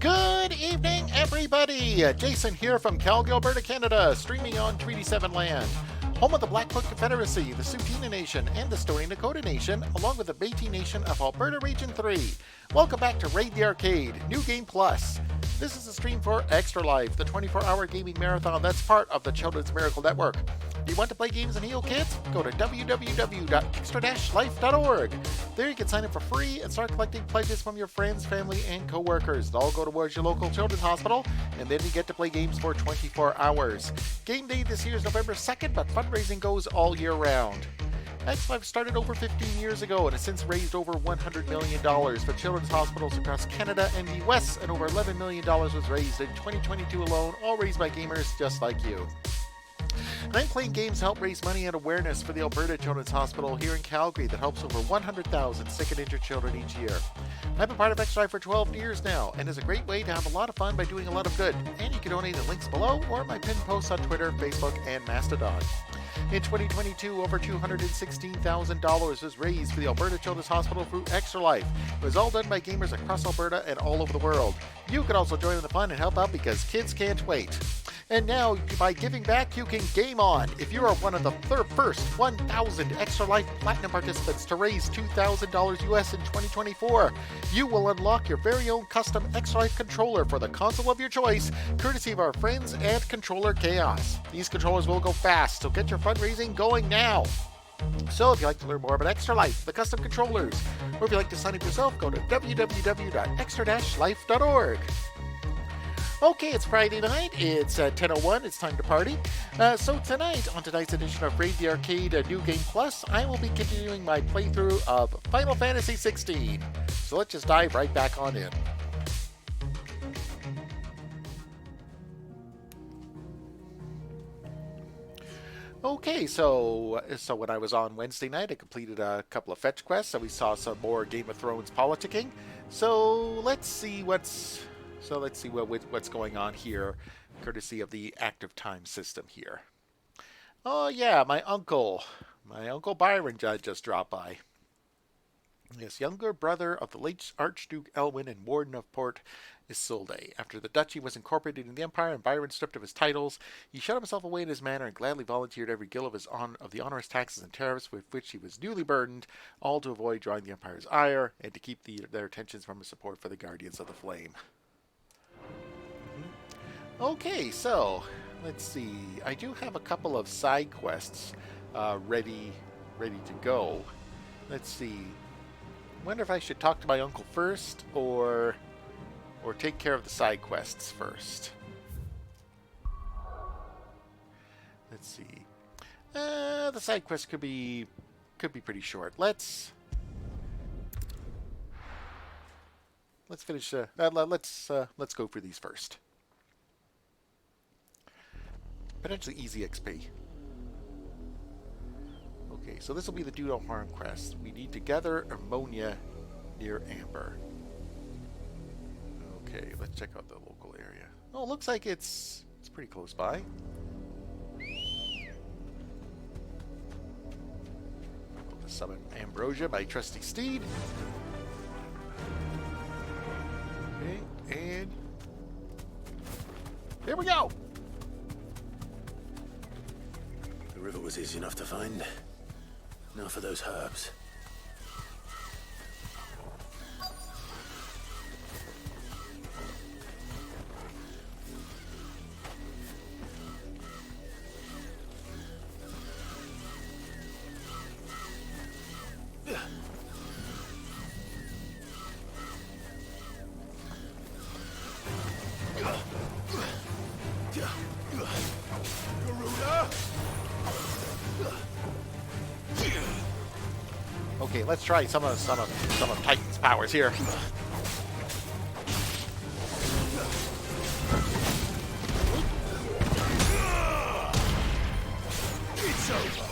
Good evening, everybody! Jason here from Calgary, Alberta, Canada, streaming on Treaty 7 land. Home of the Blackfoot Confederacy, the Tsuu Nation, and the Stoney Nakoda Nation, along with the Métis Nation of Alberta Region 3. Welcome back to Raid the Arcade, New Game Plus. This is a stream for Extra Life, the 24-hour gaming marathon that's part of the Children's Miracle Network. Do you want to play games and heal kids? Go to www.extra-life.org. There you can sign up for free and start collecting pledges from your friends, family, and co-workers. They'll all go towards your local children's hospital, and then you get to play games for 24 hours. Game day this year is November 2nd, but fundraising goes all year round. X-Life started over 15 years ago and has since raised over $100 million for children's hospitals across Canada and the US, and over $11 million was raised in 2022 alone, all raised by gamers just like you. I'm playing games to help raise money and awareness for the Alberta Children's Hospital here in Calgary that helps over 100,000 sick and injured children each year. I've been part of Extra Life for 12 years now, and it's a great way to have a lot of fun by doing a lot of good. And you can donate in the links below or my pinned posts on Twitter, Facebook, and Mastodon. In 2022, over $216,000 was raised for the Alberta Children's Hospital through Extra Life. It was all done by gamers across Alberta and all over the world. You can also join in the fun and help out because kids can't wait. And now, by giving back, you can game on. If you are one of the first 1,000 Extra Life Platinum participants to raise $2,000 US in 2024, you will unlock your very own custom Extra Life controller for the console of your choice, courtesy of our friends at Controller Chaos. These controllers will go fast, so get your fundraising going now. So if you'd like to learn more about Extra Life, the custom controllers, or if you'd like to sign up yourself, go to www.extra-life.org. Okay, it's Friday night, it's 10:01, it's time to party. So tonight, on tonight's edition of Raid the Arcade New Game Plus, I will be continuing my playthrough of Final Fantasy XVI. So let's just dive right back on in. Okay, so when I was on Wednesday night, I completed a couple of fetch quests, so we saw some more Game of Thrones politicking. So let's see what's going on here, courtesy of the active time system here. Oh yeah, my uncle Byron just dropped by. Yes, younger brother of the late Archduke Elwyn and Warden of Port Isolde. After the duchy was incorporated in the Empire and Byron stripped of his titles, he shut himself away in his manor and gladly volunteered every gill of the onerous taxes and tariffs with which he was newly burdened, all to avoid drawing the Empire's ire and to keep their attentions from his support for the Guardians of the Flame. Okay, so let's see. I do have a couple of side quests ready to go. Let's see. I wonder if I should talk to my uncle first or take care of the side quests first. Let's see. The side quest could be pretty short. Let's finish. Let's go for these first. Potentially easy XP. Okay, so this will be the Do No Harm quest. We need to gather ammonia near Amber. Okay, let's check out the local area. Oh, it looks like it's pretty close by. I'll just summon Ambrosia, my trusty steed. Okay, and here we go! The river was easy enough to find. Now for those herbs. Okay, let's try some of Titan's powers here. It's over.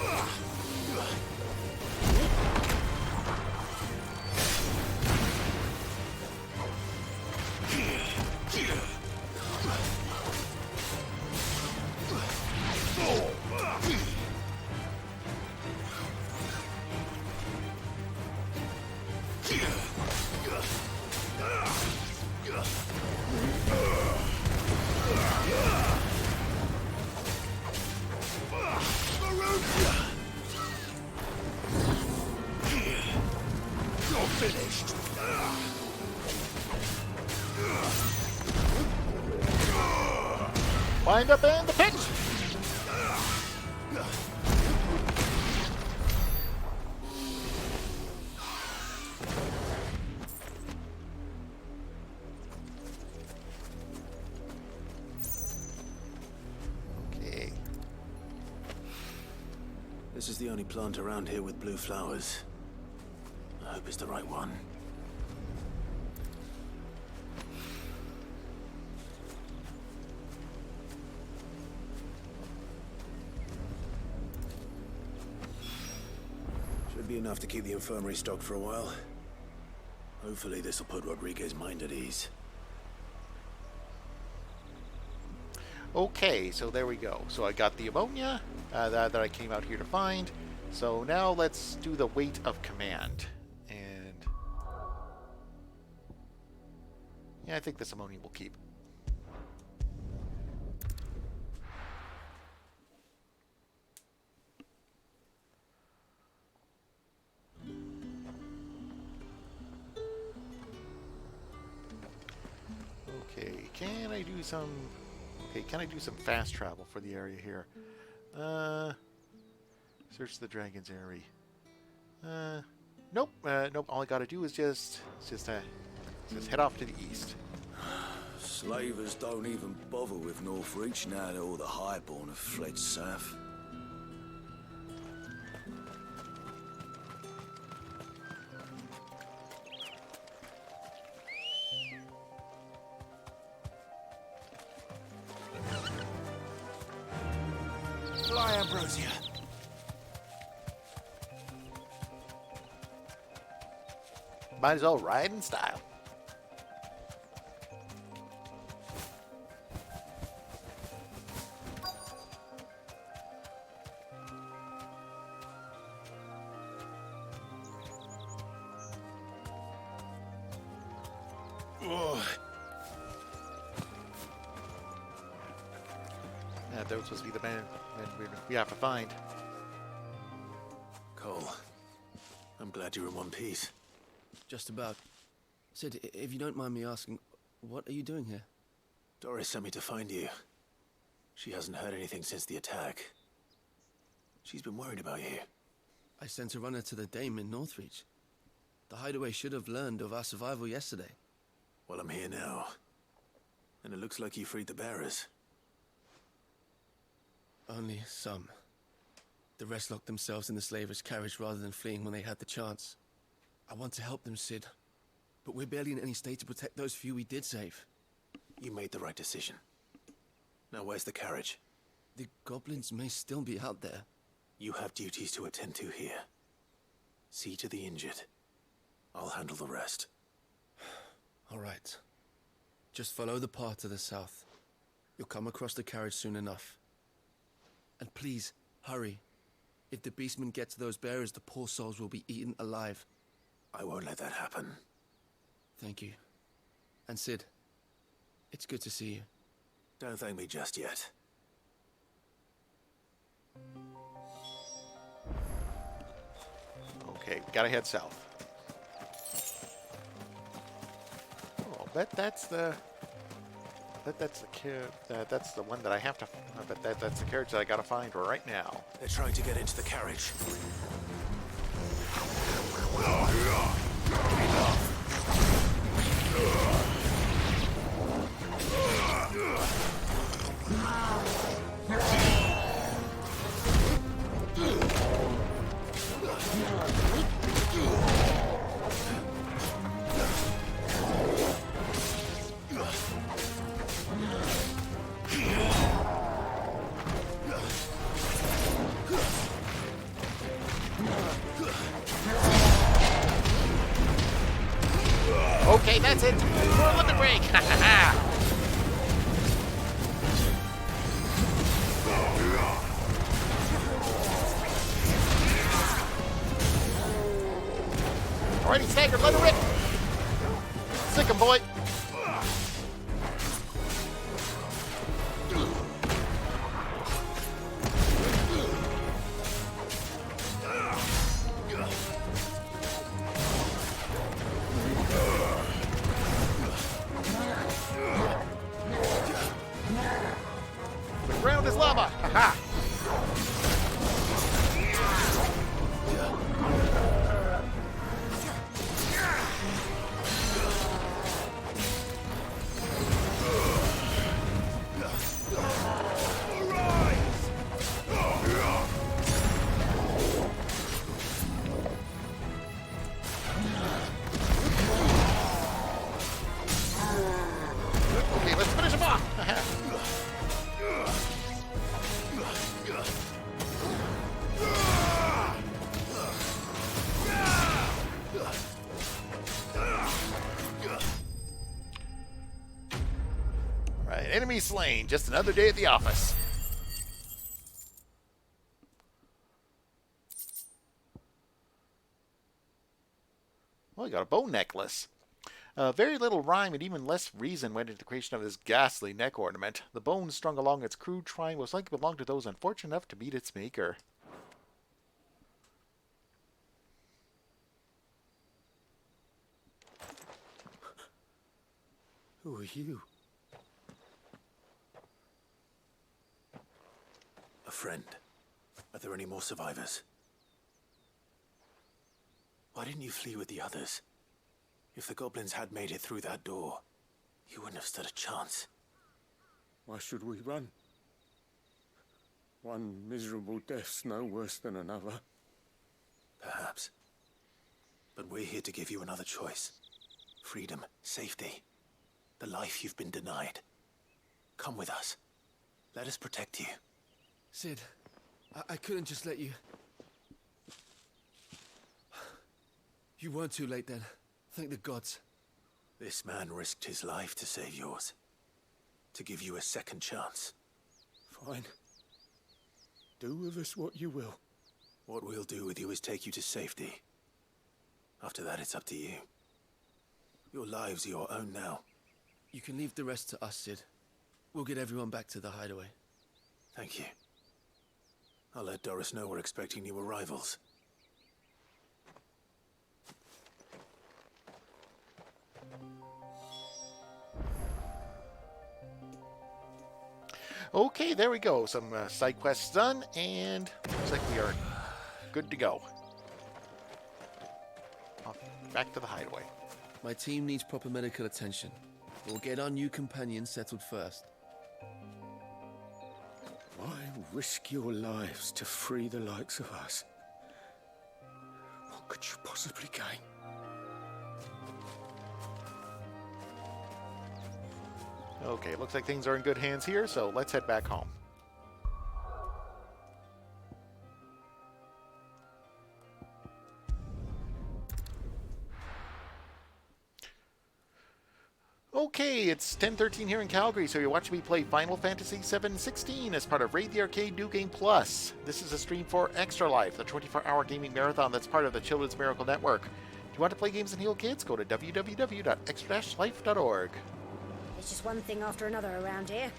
Wind up in the pitch. Okay. This is the only plant around here with blue flowers. I hope it's the right one. Should be enough to keep the infirmary stocked for a while. Hopefully this will put Rodriguez's mind at ease. Okay, so there we go. So I got the ammonia that I came out here to find. So now let's do the weight of command. And yeah, I think this ammonia will keep. Okay, can I do some... Okay, can I do some fast travel for the area here? Search the Dragon's Eyrie. Nope. Nope. All I gotta do is just head off to the east. Slavers don't even bother with Northreach now that all the highborn have fled south. Fly, Ambrosia. Might as well ride in style. Yeah, those supposed to be the man we have to find. Cole, I'm glad you're in one piece. Just about. Sid, if you don't mind me asking, what are you doing here? Doris sent me to find you. She hasn't heard anything since the attack. She's been worried about you. I sent a runner to the Dame in Northreach. The hideaway should have learned of our survival yesterday. Well, I'm here now. And it looks like you freed the bearers. Only some. The rest locked themselves in the slaver's carriage rather than fleeing when they had the chance. I want to help them, Sid. But we're barely in any state to protect those few we did save. You made the right decision. Now where's the carriage? The goblins may still be out there. You have duties to attend to here. See to the injured. I'll handle the rest. All right. Just follow the path to the south. You'll come across the carriage soon enough. And please, hurry. If the beastmen get to those bearers, the poor souls will be eaten alive. I won't let that happen. Thank you. And Sid, it's good to see you. Don't thank me just yet. Okay, we gotta head south. Oh, that's the that's the one that I have to. But that's the carriage that I gotta find right now. They're trying to get into the carriage. Okay, that's it. More limit break. Alrighty, stagger, let her rip. Sick him, boy. this lava! Ha-ha! Okay, let's finish him off! Right, enemy slain. Just another day at the office. Well, he got a bone necklace. Very little rhyme and even less reason went into the creation of this ghastly neck ornament. The bones strung along its crude shrine most likely belonged to those unfortunate enough to meet its maker. Who are you? A friend. Are there any more survivors? Why didn't you flee with the others? If the goblins had made it through that door, you wouldn't have stood a chance. Why should we run? One miserable death's no worse than another. Perhaps. But we're here to give you another choice. Freedom, safety, the life you've been denied. Come with us. Let us protect you. Sid, I couldn't just let you... You weren't too late then. Thank the gods. This man risked his life to save yours. To give you a second chance. Fine. Do with us what you will. What we'll do with you is take you to safety. After that, it's up to you. Your lives are your own now. You can leave the rest to us, Sid. We'll get everyone back to the hideaway. Thank you. I'll let Doris know we're expecting new arrivals. Okay, there we go. Some side quests done, and looks like we are good to go. Back to the hideaway. My team needs proper medical attention. We'll get our new companion settled first. Why risk your lives to free the likes of us? What could you possibly gain? Okay, looks like things are in good hands here, so let's head back home. Okay, it's 10:13 here in Calgary, so you're watching me play Final Fantasy VII 16 as part of Raid the Arcade New Game Plus. This is a stream for Extra Life, the 24-hour gaming marathon that's part of the Children's Miracle Network. If you want to play games and heal kids, go to www.extra-life.org. There's just one thing after another around here,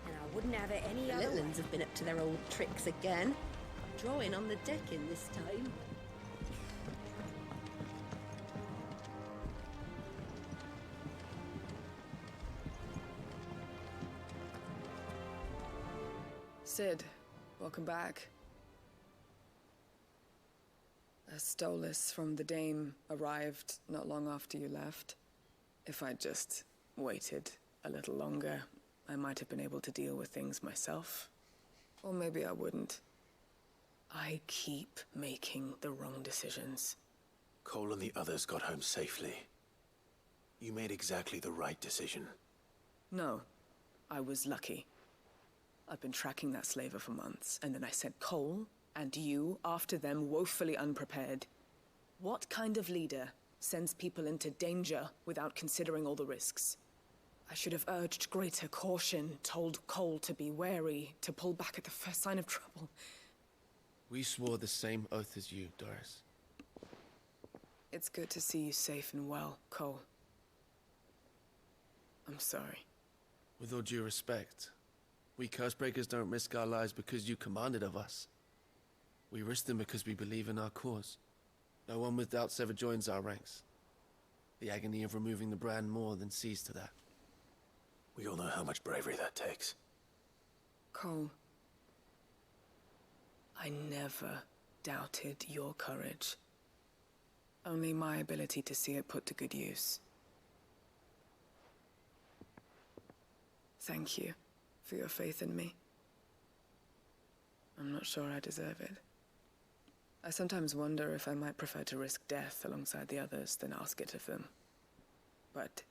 and I wouldn't have it any The other little way. ones have been up to their old tricks again. Drawing on the deck in this time. Sid, welcome back. A Stolas from the Dame arrived not long after you left. If I'd just waited a little longer, I might have been able to deal with things myself. Or maybe I wouldn't. I keep making the wrong decisions. Cole and the others got home safely. You made exactly the right decision. No, I was lucky. I've been tracking that slaver for months, and then I sent Cole and you after them woefully unprepared. What kind of leader sends people into danger without considering all the risks? I should have urged greater caution, told Cole to be wary, to pull back at the first sign of trouble. We swore the same oath as you, Doris. It's good to see you safe and well, Cole. I'm sorry. With all due respect, we Cursebreakers don't risk our lives because you commanded of us. We risk them because we believe in our cause. No one with doubts ever joins our ranks. The agony of removing the brand more than sees to that. We all know how much bravery that takes. Cole, I never doubted your courage. Only my ability to see it put to good use. Thank you for your faith in me. I'm not sure I deserve it. I sometimes wonder if I might prefer to risk death alongside the others than ask it of them. But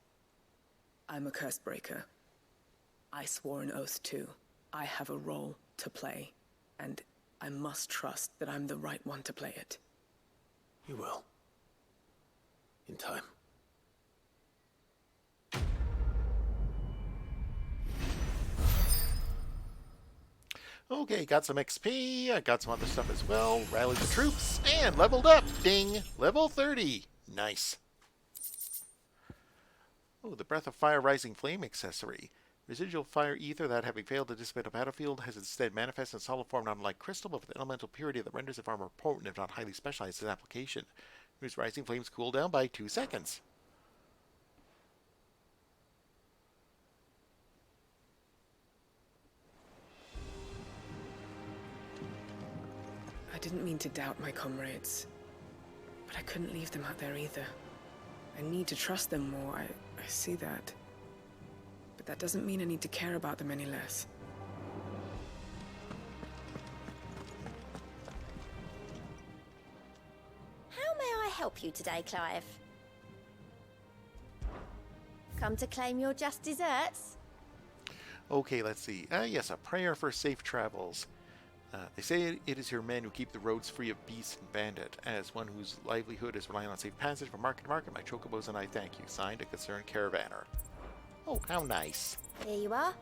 I'm a curse breaker. I swore an oath too. I have a role to play, and I must trust that I'm the right one to play it. You will. In time. Okay, got some XP, I got some other stuff as well, rallied the troops, and leveled up! Ding! Level 30! Nice. Oh, the Breath of Fire Rising Flame accessory. Residual fire ether that, having failed to dissipate a battlefield, has instead manifested in solid form not unlike crystal, but with elemental purity that renders it far more potent if not highly specialized in application. Whose rising flames cool down by 2 seconds. I didn't mean to doubt my comrades, but I couldn't leave them out there either. I need to trust them more, I see that. But that doesn't mean I need to care about them any less. How may I help you today, Clive? Come to claim your just desserts? Okay, let's see. Yes, a prayer for safe travels. They say it is your men who keep the roads free of beast and bandit. As one whose livelihood is relying on safe passage from market to market, my chocobos and I thank you. Signed, a concerned caravaner. Oh, how nice. Here you are.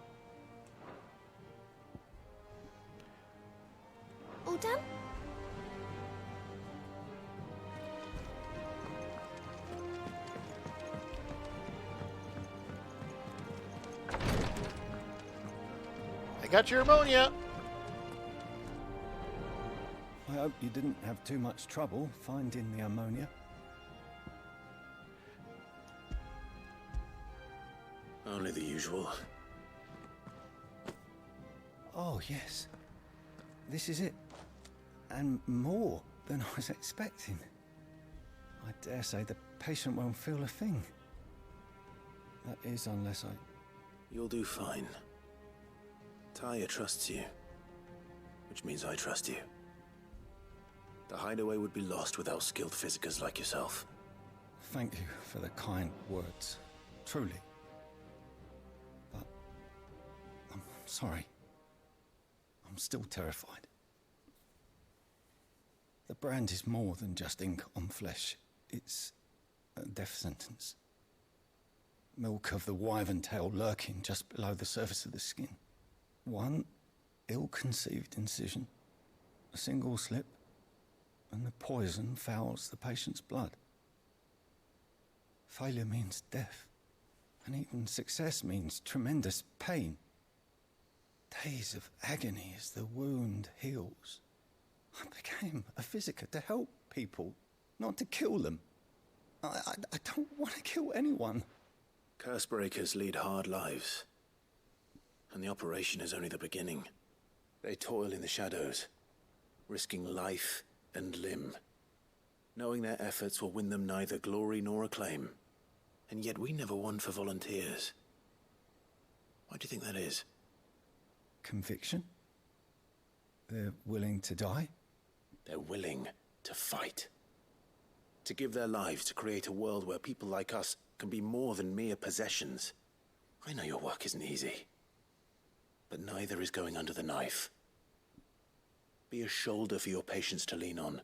All done? I got your ammonia. I hope you didn't have too much trouble finding the ammonia. Only the usual. Oh, yes. This is it. And more than I was expecting. I dare say the patient won't feel a thing. That is, unless I... You'll do fine. Tyre trusts you, which means I trust you. The hideaway would be lost without skilled physicers like yourself. Thank you for the kind words. Truly. But... I'm sorry. I'm still terrified. The brand is more than just ink on flesh. It's a death sentence. Milk of the wyvern tail lurking just below the surface of the skin. One ill-conceived incision, a single slip, and the poison fouls the patient's blood. Failure means death, and even success means tremendous pain. Days of agony as the wound heals. I became a physiker to help people, not to kill them. I don't want to kill anyone. Cursebreakers lead hard lives, and the operation is only the beginning. They toil in the shadows, risking life and limb, knowing their efforts will win them neither glory nor acclaim. And yet we never won for volunteers. Why do you think that is? Conviction? They're willing to die? They're willing to fight. To give their lives to create a world where people like us can be more than mere possessions. I know your work isn't easy, but neither is going under the knife. Be a shoulder for your patients to lean on.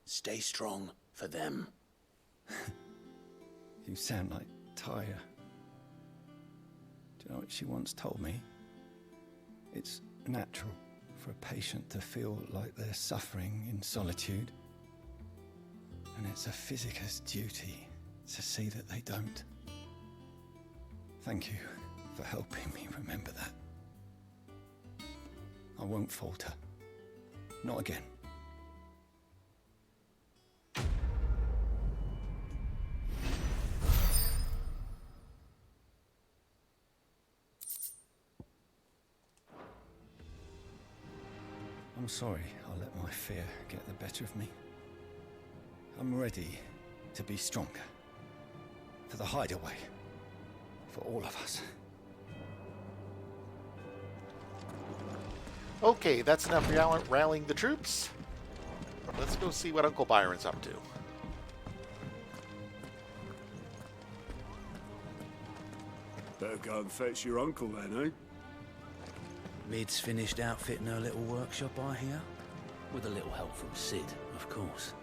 Stay strong for them. You sound like Tyre. Do you know what she once told me? It's natural for a patient to feel like they're suffering in solitude. And it's a physiker's duty to see that they don't. Thank you for helping me remember that. I won't falter. Not again. I'm sorry I let my fear get the better of me. I'm ready to be stronger. For the hideaway. For all of us. Okay, that's enough rallying the troops. Let's go see what Uncle Byron's up to. Better go and fetch your uncle then, eh? Mid's finished outfitting her little workshop, I hear. With a little help from Sid, of course.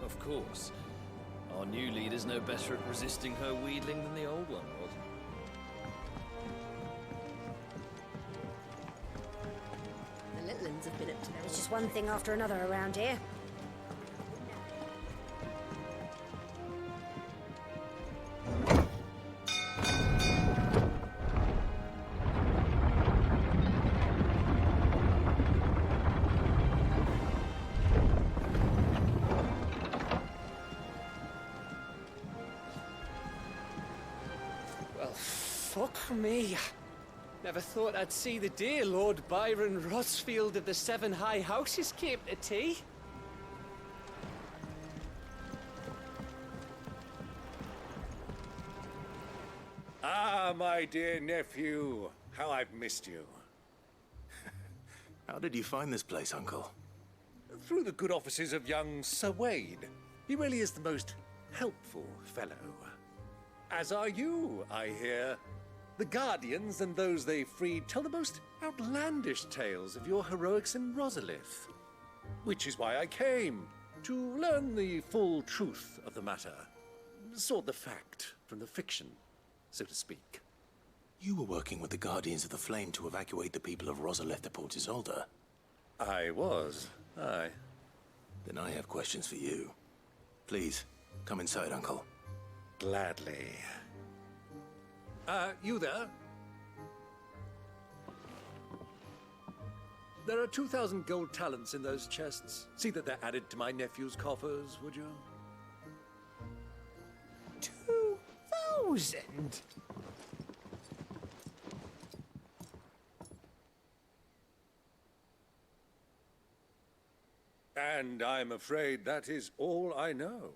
Of course. Our new leader's no better at resisting her wheedling than the old one was. The little uns have been up to no It's just one thing after another around here. Fuck me. Never thought I'd see the day Lord Byron Rosfield of the Seven High Houses came to tea. Ah, my dear nephew. How I've missed you. How did you find this place, Uncle? Through the good offices of young Sir Wade. He really is the most helpful fellow. As are you, I hear. The Guardians and those they freed tell the most outlandish tales of your heroics in Rosalith. Which is why I came, to learn the full truth of the matter. Sort the fact from the fiction, so to speak. You were working with the Guardians of the Flame to evacuate the people of Rosalith to Port Isolde. I was, aye. Then I have questions for you. Please, come inside, Uncle. Gladly. You there? There are 2,000 gold talents in those chests. See that they're added to my nephew's coffers, would you? 2,000? And I'm afraid that is all I know.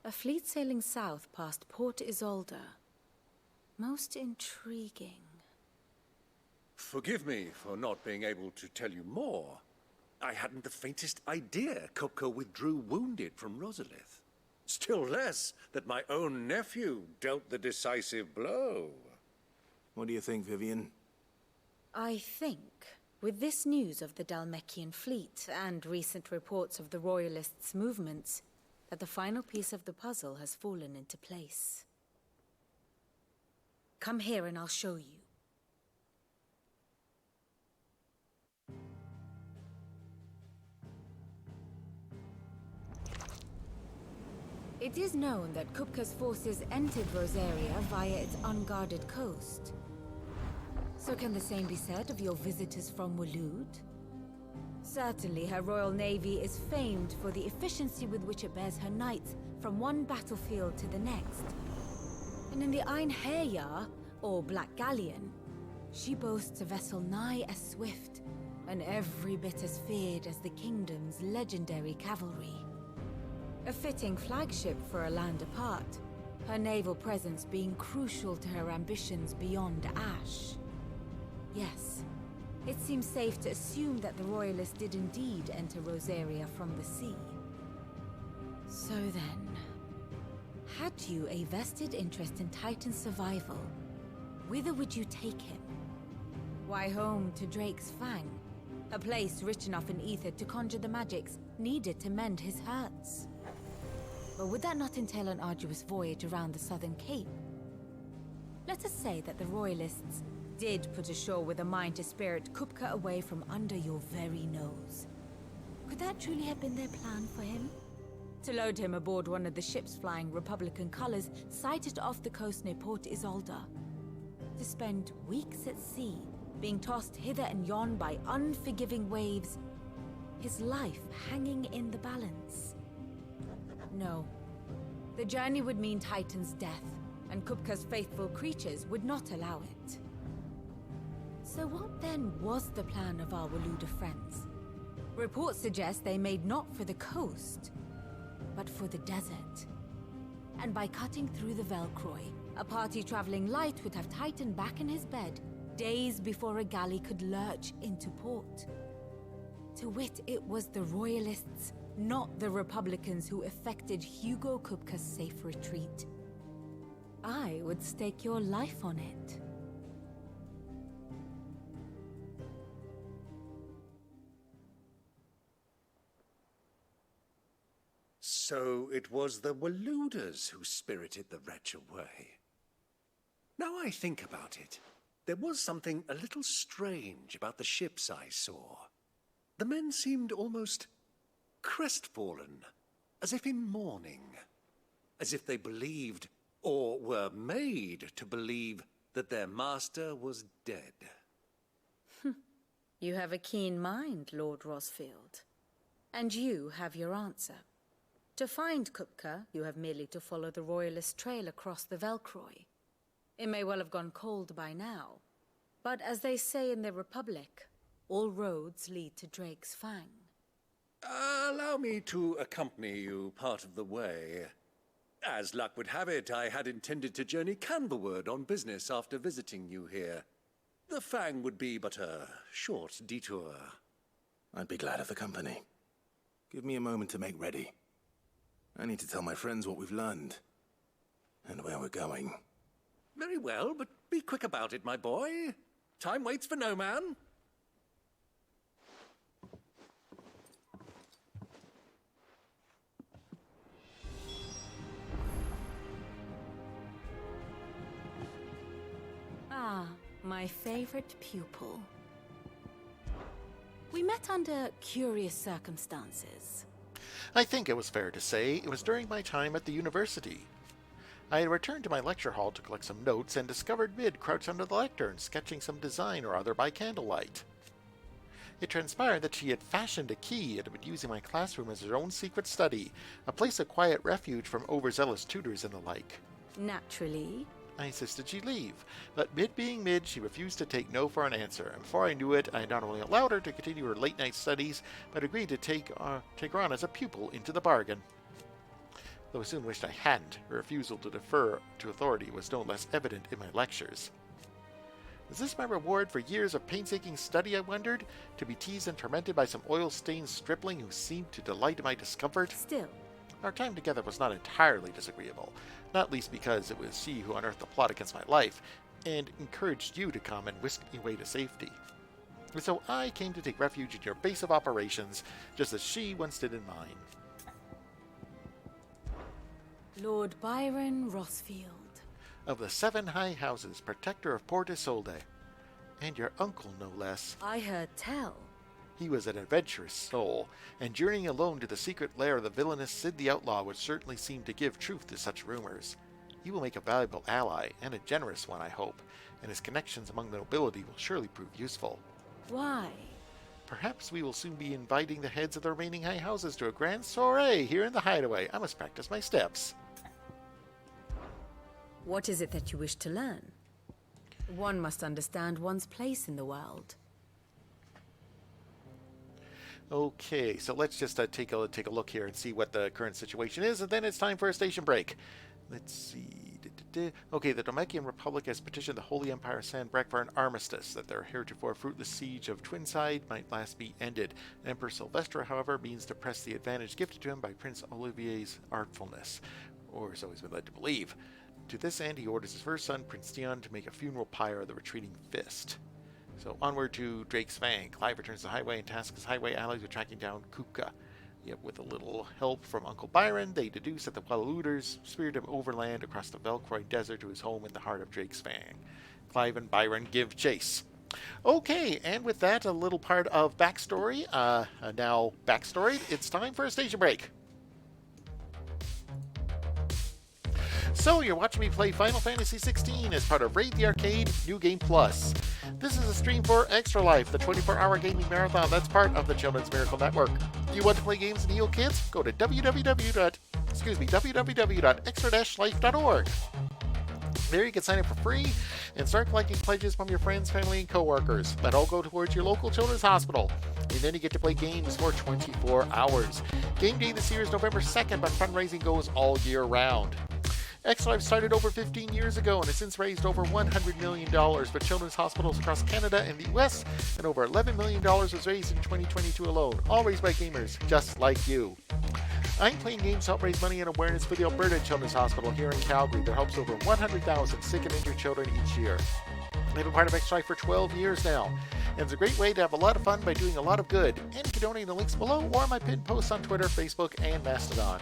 A fleet sailing south past Port Isolde. Most intriguing. Forgive me for not being able to tell you more. I hadn't the faintest idea Kupka withdrew wounded from Rosalith. Still less that my own nephew dealt the decisive blow. What do you think, Vivian? I think, with this news of the Dalmekian fleet and recent reports of the Royalists' movements, that the final piece of the puzzle has fallen into place. Come here and I'll show you. It is known that Kupka's forces entered Rosaria via its unguarded coast. So can the same be said of your visitors from Waloed? Certainly, her Royal Navy is famed for the efficiency with which it bears her knights from one battlefield to the next. And in the Einherjar, or Black Galleon, she boasts a vessel nigh as swift and every bit as feared as the kingdom's legendary cavalry. A fitting flagship for a land apart, her naval presence being crucial to her ambitions beyond Ash. Yes. It seems safe to assume that the Royalists did indeed enter Rosaria from the sea. So then, had you a vested interest in Titan's survival, whither would you take him? Why, home to Drake's Fang, a place rich enough in ether to conjure the magics needed to mend his hurts. But would that not entail an arduous voyage around the southern cape? Let us say that the Royalists did put ashore with a mind to spirit Kupka away from under your very nose. Could that truly have been their plan for him? To load him aboard one of the ships flying Republican colors sighted off the coast near Port Isolde. To spend weeks at sea, being tossed hither and yon by unforgiving waves, his life hanging in the balance. No. The journey would mean Titan's death, and Kupka's faithful creatures would not allow it. So what then was the plan of our Waluda friends? Reports suggest they made not for the coast, but for the desert. And by cutting through the Velcroy, a party traveling light would have Titan back in his bed days before a galley could lurch into port. To wit, it was the Royalists, not the Republicans, who effected Hugo Kupka's safe retreat. I would stake your life on it. So it was the Waludas who spirited the wretch away. Now I think about it, there was something a little strange about the ships I saw. The men seemed almost crestfallen, as if in mourning, as if they believed, or were made to believe, that their master was dead. You have a keen mind, Lord Rosfield. And you have your answer. To find Kupka, you have merely to follow the Royalist trail across the Velcroy. It may well have gone cold by now, but as they say in the Republic, all roads lead to Drake's Fang. Allow me to accompany you part of the way. As luck would have it, I had intended to journey Canberward on business after visiting you here. The Fang would be but a short detour. I'd be glad of the company. Give me a moment to make ready. I need to tell my friends what we've learned, and where we're going. Very well, but be quick about it, my boy. Time waits for no man. Ah, my favorite pupil. We met under curious circumstances. I think it was fair to say it was during my time at the university. I had returned to my lecture hall to collect some notes and discovered Mid crouched under the lectern, sketching some design or other by candlelight. It transpired that she had fashioned a key and had been using my classroom as her own secret study, a place of quiet refuge from overzealous tutors and the like. Naturally. I insisted she leave, but Mid being Mid, she refused to take no for an answer, and before I knew it, I not only allowed her to continue her late-night studies, but agreed to take her on as a pupil into the bargain. Though I soon wished I hadn't, her refusal to defer to authority was no less evident in my lectures. Was this my reward for years of painstaking study, I wondered, to be teased and tormented by some oil-stained stripling who seemed to delight in my discomfort? Still. Our time together was not entirely disagreeable, not least because it was she who unearthed the plot against my life, and encouraged you to come and whisk me away to safety. And so I came to take refuge in your base of operations, just as she once did in mine. Lord Byron Rosfield. Of the 7 high houses, protector of Port Isolde. And your uncle, no less. I heard tell. He was an adventurous soul, and journeying alone to the secret lair of the villainous Sid the Outlaw would certainly seem to give truth to such rumors. He will make a valuable ally, and a generous one, I hope, and his connections among the nobility will surely prove useful. Why? Perhaps we will soon be inviting the heads of the remaining high houses to a grand soiree here in the hideaway. I must practice my steps. What is it that you wish to learn? One must understand one's place in the world. Okay, so let's just take a look here and see what the current situation is, and then it's time for a station break. Let's see. Okay, the Domecian Republic has petitioned the Holy Empire Sandbreck for an armistice, that their heretofore fruitless siege of Twinside might last be ended. Emperor Sylvester, however, means to press the advantage gifted to him by Prince Olivier's artfulness, or so he's been led to believe. To this end, he orders his first son, Prince Dion, to make a funeral pyre of the retreating fist. So onward to Drake's Fang. Clive returns to the highway and tasks his highway allies with tracking down Kupka. Yet with a little help from Uncle Byron, they deduce that the Waluders spirited him overland across the Velcroy Desert to his home in the heart of Drake's Fang. Clive and Byron give chase. Okay, and with that, a little part of backstory. Now backstory, it's time for a station break. So you're watching me play Final Fantasy XVI as part of Raid the Arcade New Game Plus. This is a stream for Extra Life, the 24-hour gaming marathon that's part of the Children's Miracle Network. You want to play games and heal kids? Go to www.extra-life.org. There you can sign up for free and start collecting pledges from your friends, family, and coworkers. That all go towards your local children's hospital. And then you get to play games for 24 hours. Game day this year is November 2nd, but fundraising goes all year round. Extra Life started over 15 years ago and has since raised over $100 million for children's hospitals across Canada and the US, and over $11 million was raised in 2022 alone, all raised by gamers just like you. I'm Playing Games to help raise money and awareness for the Alberta Children's Hospital here in Calgary that helps over 100,000 sick and injured children each year. I've been part of Extra Life for 12 years now, and it's a great way to have a lot of fun by doing a lot of good. And you can donate in the links below or my pinned posts on Twitter, Facebook, and Mastodon.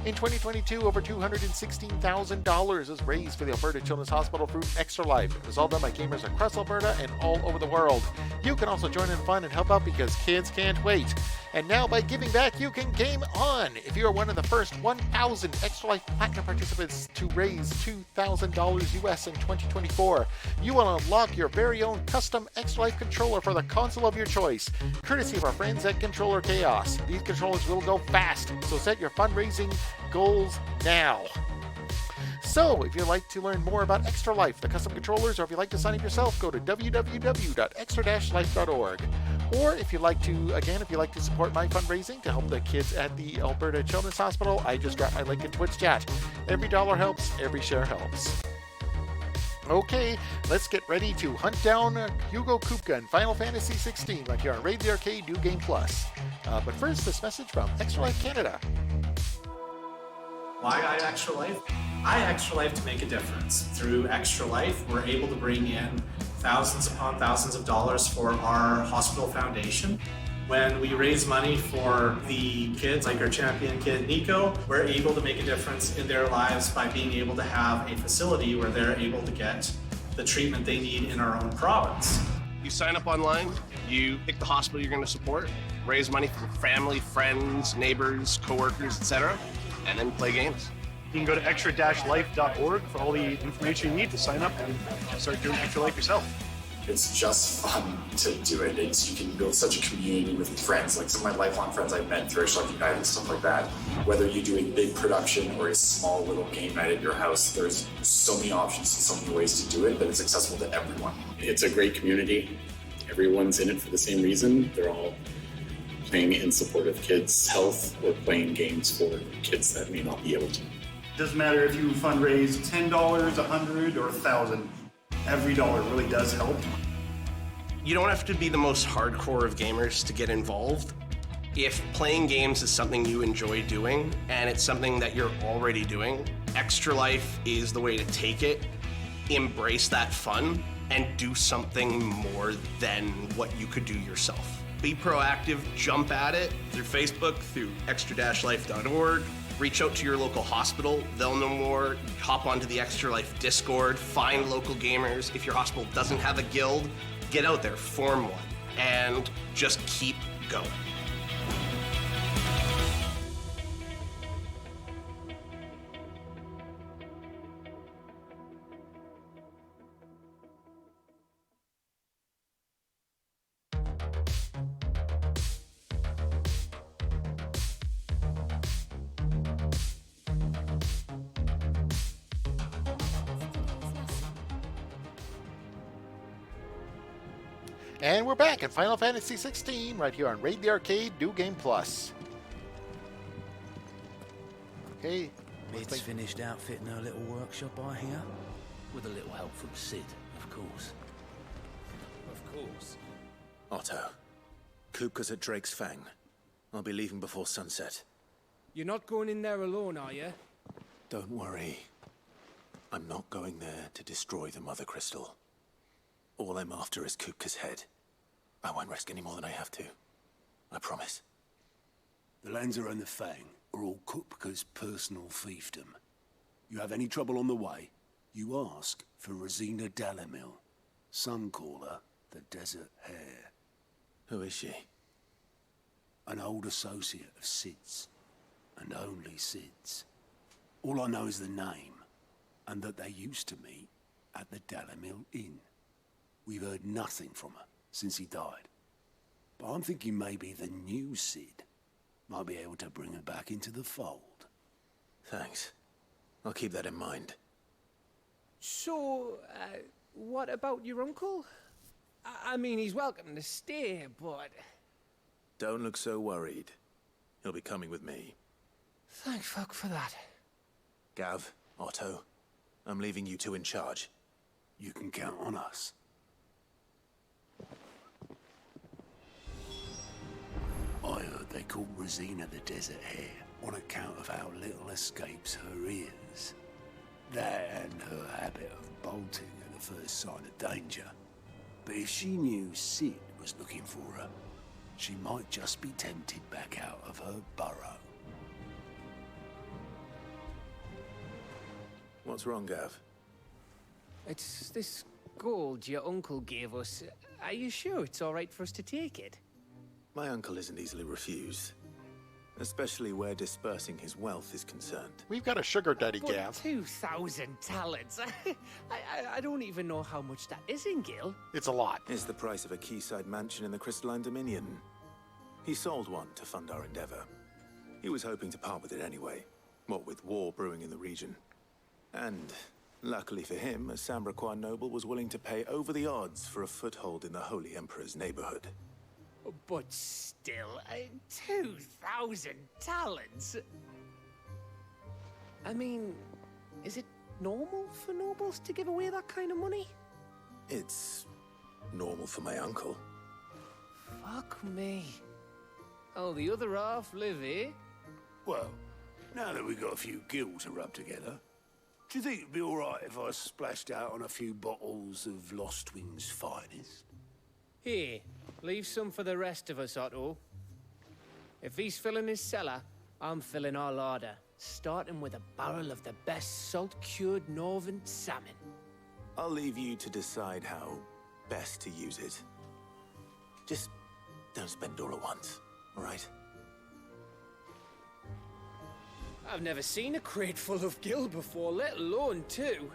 In 2022, over $216,000 was raised for the Alberta Children's Hospital through Extra Life. It was all done by gamers across Alberta and all over the world. You can also join in the fun and help out because kids can't wait. And now by giving back, you can game on. If you are one of the first 1,000 Extra Life Platinum participants to raise $2,000 US in 2024, you will unlock your very own custom Extra Life controller for the console of your choice, courtesy of our friends at Controller Chaos. These controllers will go fast, so set your fundraising goals now. So, if you'd like to learn more about Extra Life, the custom controllers, or if you'd like to sign up yourself, go to www.extra-life.org. Or if you'd like to support my fundraising to help the kids at the Alberta Children's Hospital, I just dropped my link in Twitch chat. Every dollar helps, every share helps. Okay, let's get ready to hunt down Hugo Kupka in Final Fantasy XVI right here on Raid the Arcade New Game Plus. But first, this message from Extra Life Canada. Why I Extra Life? I Extra Life to make a difference. Through Extra Life, we're able to bring in thousands upon thousands of dollars for our hospital foundation. When we raise money for the kids, like our champion kid Nico, we're able to make a difference in their lives by being able to have a facility where they're able to get the treatment they need in our own province. You sign up online, you pick the hospital you're going to support, raise money for family, friends, neighbors, coworkers, etc., and then play games. You can go to extra-life.org for all the information you need to sign up and start doing Extra Life yourself. It's just fun to do it. You can build such a community with friends, like some of my lifelong friends I've met through Extra Life United and stuff like that. Whether you do a big production or a small little game night at your house, there's so many options and so many ways to do it that it's accessible to everyone. It's a great community. Everyone's in it for the same reason. They're all playing in support of kids' health or playing games for kids that may not be able to. Doesn't matter if you fundraise $10, $100, or $1,000. Every dollar really does help. You don't have to be the most hardcore of gamers to get involved. If playing games is something you enjoy doing, and it's something that you're already doing, Extra Life is the way to take it, embrace that fun, and do something more than what you could do yourself. Be proactive, jump at it through Facebook, through extra-life.org. Reach out to your local hospital. They'll know more. Hop onto the Extra Life Discord. Find local gamers. If your hospital doesn't have a guild, get out there, form one, and just keep going. And we're back at Final Fantasy XVI right here on Raid the Arcade New Game Plus. Okay. Métis finished outfitting her little workshop, I hear. With a little help from Sid, of course. Of course. Otto, Kupka's at Drake's Fang. I'll be leaving before sunset. You're not going in there alone, are you? Don't worry. I'm not going there to destroy the Mother Crystal. All I'm after is Kupka's head. I won't risk any more than I have to. I promise. The Lancer and the Fang are all Kupka's personal fiefdom. You have any trouble on the way, you ask for Rosina Dalamil. Some call her the Desert Hare. Who is she? An old associate of Sid's, and only Sid's. All I know is the name, and that they used to meet at the Dalamil Inn. We've heard nothing from her since he died. But I'm thinking maybe the new Sid might be able to bring her back into the fold. Thanks. I'll keep that in mind. So, what about your uncle? I mean, he's welcome to stay, but... Don't look so worried. He'll be coming with me. Thank fuck for that. Gav, Otto, I'm leaving you two in charge. You can count on us. I heard they call Rosina the Desert Hare on account of how little escapes her ears. That and her habit of bolting at the first sign of danger. But if she knew Sid was looking for her, she might just be tempted back out of her burrow. What's wrong, Gav? It's this gold your uncle gave us. Are you sure it's all right for us to take it? My uncle isn't easily refused. Especially where dispersing his wealth is concerned. We've got a sugar daddy, But Gav. 2,000 talents. I don't even know how much that is in Gil. It's a lot. It's the price of a quayside mansion in the Crystalline Dominion. He sold one to fund our endeavor. He was hoping to part with it anyway, what with war brewing in the region. And, luckily for him, a Sambraquan noble was willing to pay over the odds for a foothold in the Holy Emperor's neighborhood. But still, 2,000 talents? I mean, is it normal for nobles to give away that kind of money? It's normal for my uncle. Fuck me. Oh, the other half live here? Well, now that we've got a few gills to rub together, do you think it'd be all right if I splashed out on a few bottles of Lost Wing's finest? Here, leave some for the rest of us, Otto. If he's filling his cellar, I'm filling our larder, starting with a barrel of the best salt-cured northern salmon. I'll leave you to decide how best to use it. Just don't spend all at once, all right? I've never seen a crate full of gil before, let alone two.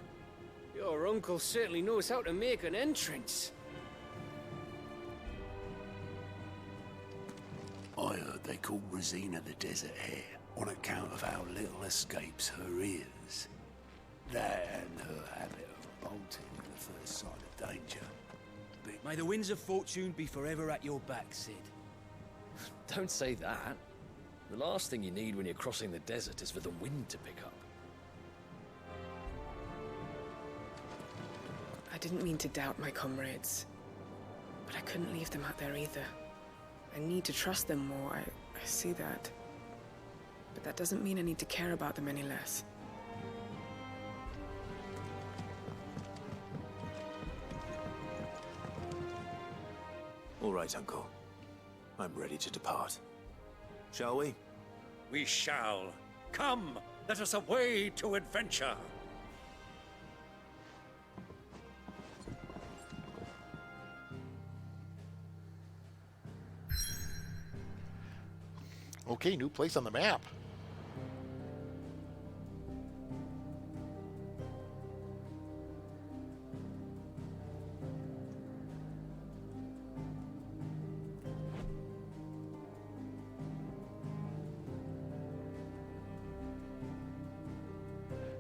Your uncle certainly knows how to make an entrance. I heard they call Rosina the Desert Hare on account of how little escapes her ears. That and her habit of bolting at the first sign of danger. But May the winds of fortune be forever at your back, Sid. Don't say that. The last thing you need when you're crossing the desert is for the wind to pick up. I didn't mean to doubt my comrades, but I couldn't leave them out there either. I need to trust them more, I see that. But that doesn't mean I need to care about them any less. All right, Uncle. I'm ready to depart. Shall we? We shall. Come, let us away to adventure. Okay, new place on the map.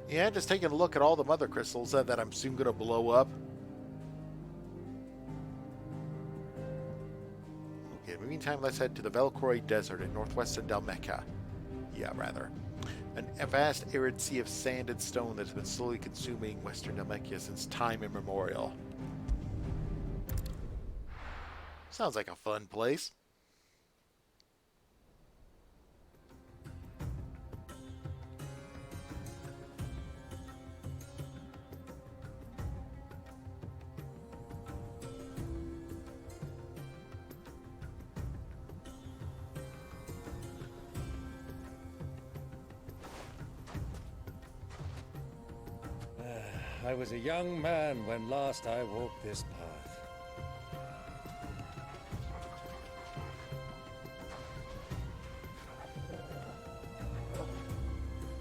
Yeah, just taking a look at all the mother crystals that I'm soon going to blow up. Okay, in the meantime, let's head to the Velcroy Desert in northwestern Dalmeca. Yeah, rather. A vast arid sea of sand and stone that's been slowly consuming western Dalmecia since time immemorial. Sounds like a fun place. I was a young man when last I walked this path.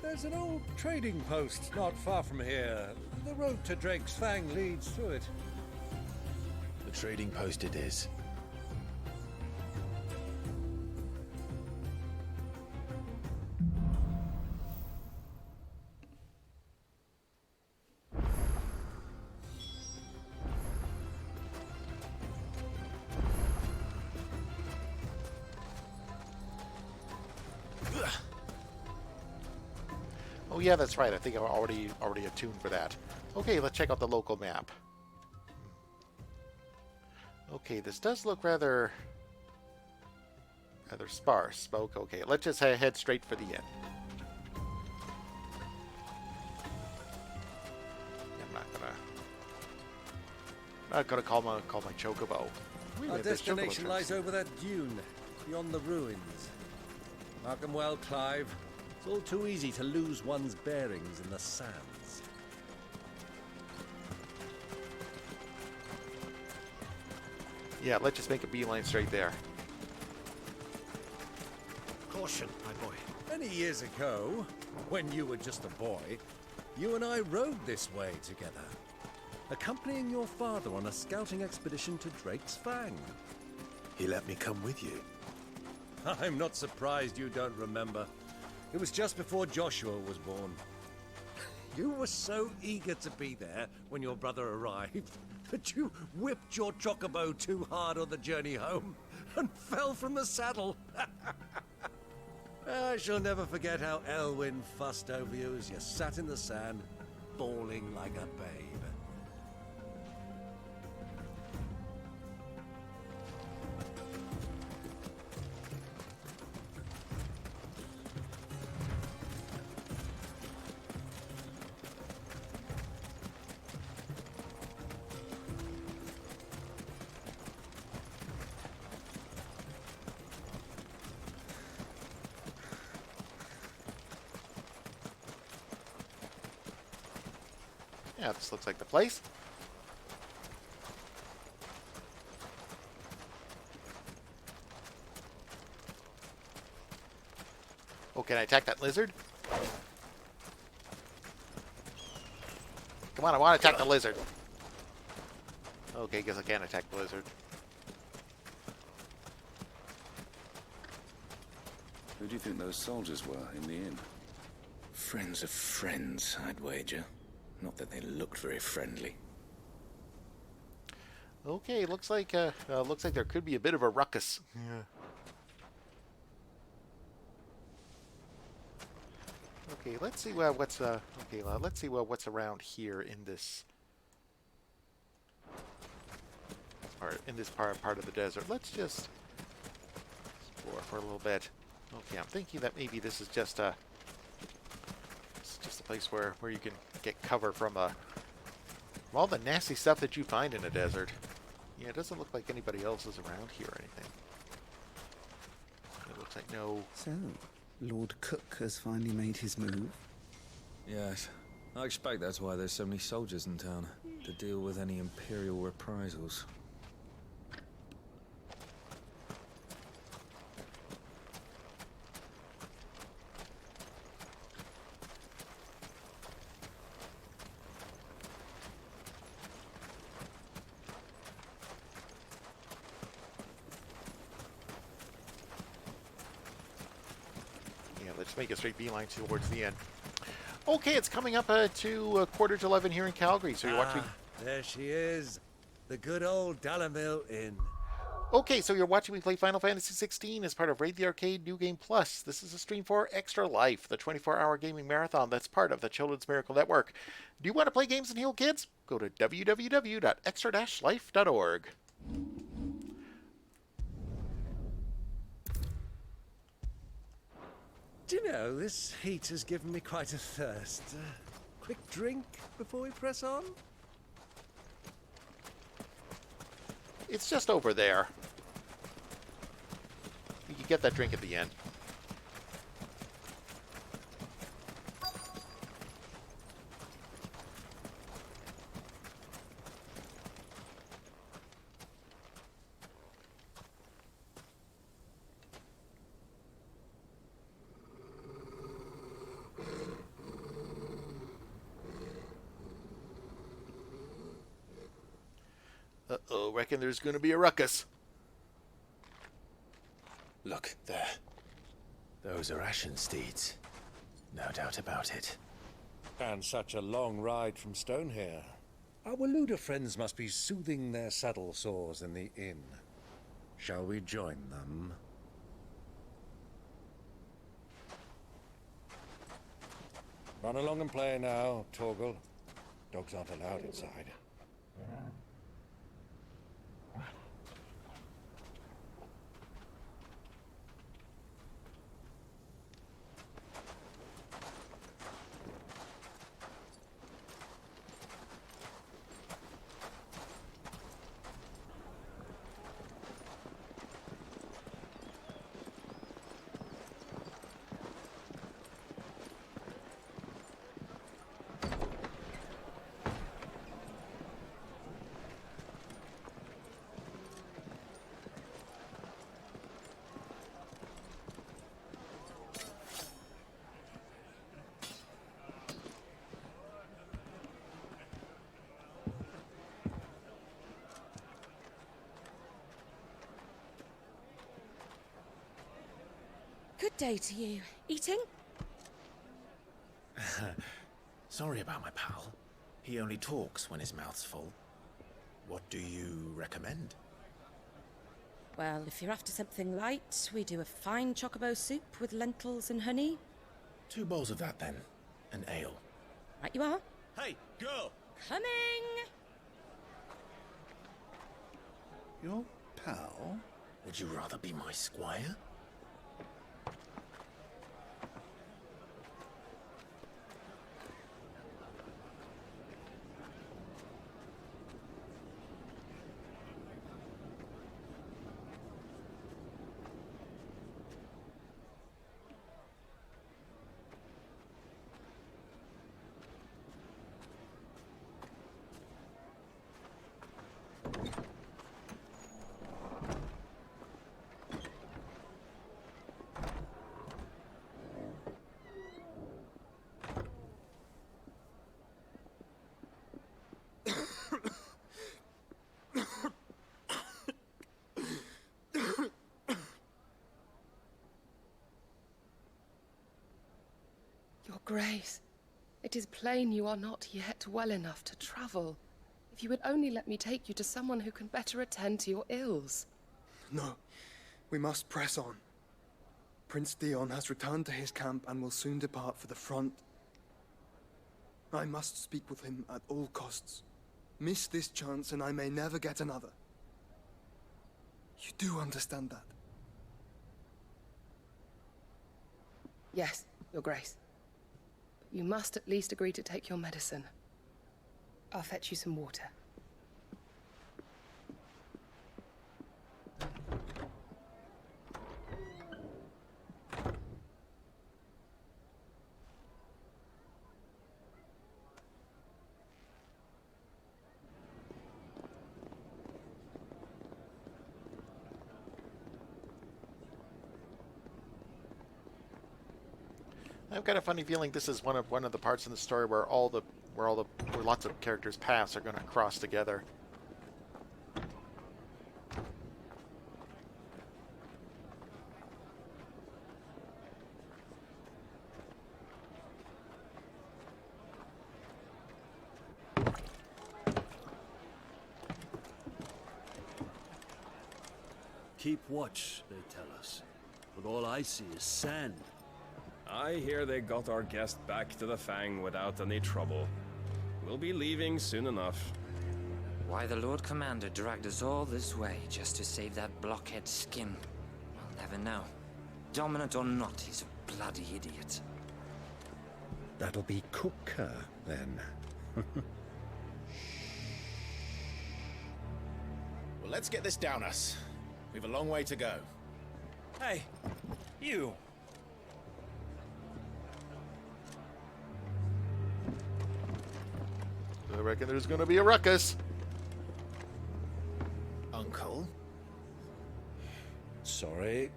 There's an old trading post not far from here. The road to Drake's Fang leads through it. The trading post it is. yeah, that's right. I think I'm already attuned for that. Okay, let's check out the local map. Okay, this does look rather sparse. Okay, let's just head straight for the inn. I'm not gonna call my chocobo. Our destination lies over that dune, beyond the ruins. Mark 'em well, Clive. It's all too easy to lose one's bearings in the sands. Yeah, let's just make a beeline straight there. Caution, my boy. Many years ago, when you were just a boy, you and I rode this way together, accompanying your father on a scouting expedition to Drake's Fang. He let me come with you. I'm not surprised you don't remember. It was just before Joshua was born. You were so eager to be there when your brother arrived that you whipped your chocobo too hard on the journey home and fell from the saddle. I shall never forget how Elwyn fussed over you as you sat in the sand, bawling like a babe. Yeah, this looks like the place. Oh, can I attack that lizard? Come on, I want to attack the lizard. Okay, guess I can't attack the lizard. Who do you think those soldiers were in the inn? Friends of friends, I'd wager. Not that they looked very friendly. Okay, looks like there could be a bit of a ruckus. Yeah. Okay, let's see what's let's see what's around here in this part of the desert. Let's just explore for a little bit. Okay, I'm thinking that maybe this is just a place where you can get cover from all the nasty stuff that you find in a desert. Yeah, it doesn't look like anybody else is around here or anything. It looks like no... So, Lord Cook has finally made his move? Yes. I expect that's why there's so many soldiers in town, to deal with any Imperial reprisals. Make a straight beeline towards the end. Okay, it's coming up to 11:15 here in Calgary, so you're watching... There she is, the good old Dalamil Inn. Okay, so you're watching me play Final Fantasy XVI as part of Raid the Arcade New Game Plus. This is a stream for Extra Life, the 24-hour gaming marathon that's part of the Children's Miracle Network. Do you want to play games and heal kids? Go to www.extra-life.org. Do you know, this heat has given me quite a thirst. Quick drink before we press on? It's just over there. You can get that drink at the end. Uh-oh, reckon there's gonna be a ruckus. Look, there. Those are Ashen steeds. No doubt about it. And such a long ride from Stone here. Our Waluda friends must be soothing their saddle sores in the inn. Shall we join them? Run along and play now, Torgal. Dogs aren't allowed inside. Good day to you. Eating? Sorry about my pal. He only talks when his mouth's full. What do you recommend? Well, if you're after something light, we do a fine chocobo soup with lentils and honey. 2 bowls of that, then. An ale. Right you are. Hey, girl! Coming! Your pal? Would you rather be my squire? Your Grace, it is plain you are not yet well enough to travel. If you would only let me take you to someone who can better attend to your ills. No, we must press on. Prince Theon has returned to his camp and will soon depart for the front. I must speak with him at all costs. Miss this chance and I may never get another. You do understand that? Yes, Your Grace. But you must at least agree to take your medicine. I'll fetch you some water. I've got a funny feeling this is one of the parts in the story where where lots of characters' paths are going to cross together. Keep watch, they tell us. But all I see is sand. I hear they got our guest back to the Fang without any trouble. We'll be leaving soon enough. Why the Lord Commander dragged us all this way just to save that blockhead skin, we'll never know. Dominant or not, he's a bloody idiot. That'll be Cooker, then. Well, let's get this down us. We've a long way to go. Hey, you! I reckon there's going to be a ruckus. Uncle? Sorry.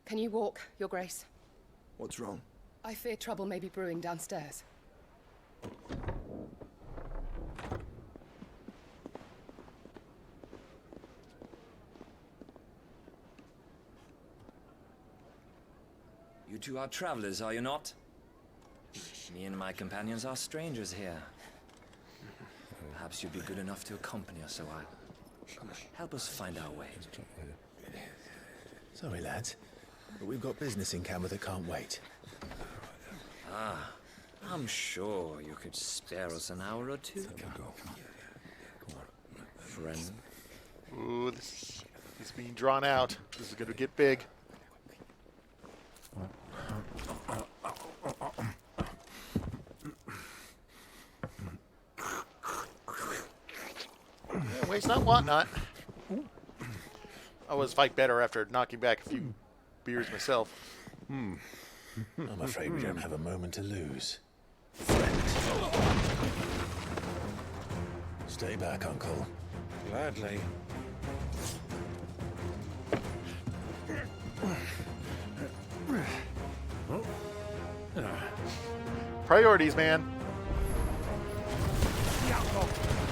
Can you walk, Your Grace? What's wrong? I fear trouble may be brewing downstairs. You two are travelers, are you not? Me and my companions are strangers here. Perhaps you'd be good enough to accompany us a while. Help us find our way. Sorry, lads, but we've got business in camera that can't wait. Ah, I'm sure you could spare us an hour or two. Friend. Ooh, this is being drawn out. This is going to get big. Yeah, waste not, want not. I always fight better after knocking back a few beers myself. I'm afraid we don't have a moment to lose. Stay back, Uncle. Gladly. Priorities, man.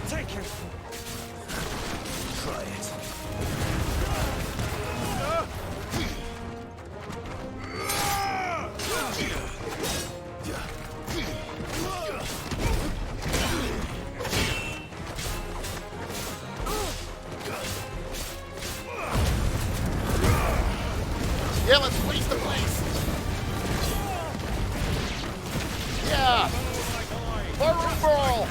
Take it. Try it. Yeah, let's waste the place. Yeah. Barroom brawl.